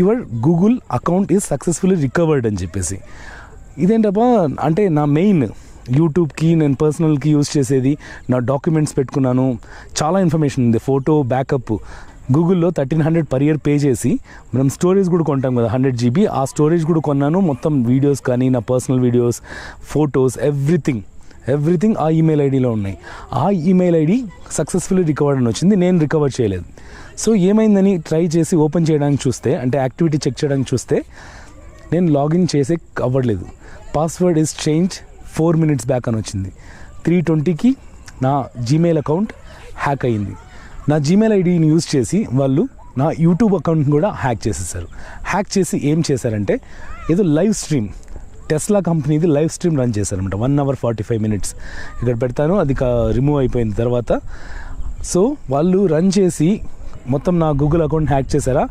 Your Google account is successfully recovered అని చెప్పేసి. ఇదేంటబ్బా అంటే నా మెయిన్ యూట్యూబ్కి నేను పర్సనల్కి యూజ్ చేసేది, నా డాక్యుమెంట్స్ పెట్టుకున్నాను, చాలా ఇన్ఫర్మేషన్ ఉంది, ఫోటో బ్యాకప్. గూగుల్లో 1300 per year పే చేసి మనం స్టోరేజ్ కూడా కొంటాం కదా 100 GB, ఆ స్టోరేజ్ కూడా కొన్నాను. మొత్తం వీడియోస్ కానీ నా పర్సనల్ వీడియోస్, ఫొటోస్, ఎవ్రీథింగ్ ఆ ఈమెయిల్ ఐడిలో ఉన్నాయి. ఆ ఈమెయిల్ ఐడి సక్సెస్ఫుల్లీ రికవర్డ్ అని వచ్చింది, నేను రికవర్ చేయలేదు. సో ఏమైందని ట్రై చేసి ఓపెన్ చేయడానికి చూస్తే, అంటే యాక్టివిటీ చెక్ చేయడానికి చూస్తే నేను లాగిన్ చేసే అవ్వట్లేదు. Password is change 4 minutes back అని వచ్చింది. 3:20కి నా జీమెయిల్ అకౌంట్ హ్యాక్ అయ్యింది. నా జీమెయిల్ ఐడిని యూజ్ చేసి వాళ్ళు నా యూట్యూబ్ అకౌంట్ని కూడా హ్యాక్ చేసేసారు. హ్యాక్ చేసి ఏం చేశారంటే ఏదో లైవ్ స్ట్రీమ్, టెస్లా కంపెనీది లైవ్ స్ట్రీమ్ రన్ చేశారనమాట. 1 hour 45 minutes ఇక్కడ పెడతాను, అది రిమూవ్ అయిపోయిన తర్వాత. సో వాళ్ళు రన్ చేసి మొత్తం నా గూగుల్ అకౌంట్ హ్యాక్ చేశారా.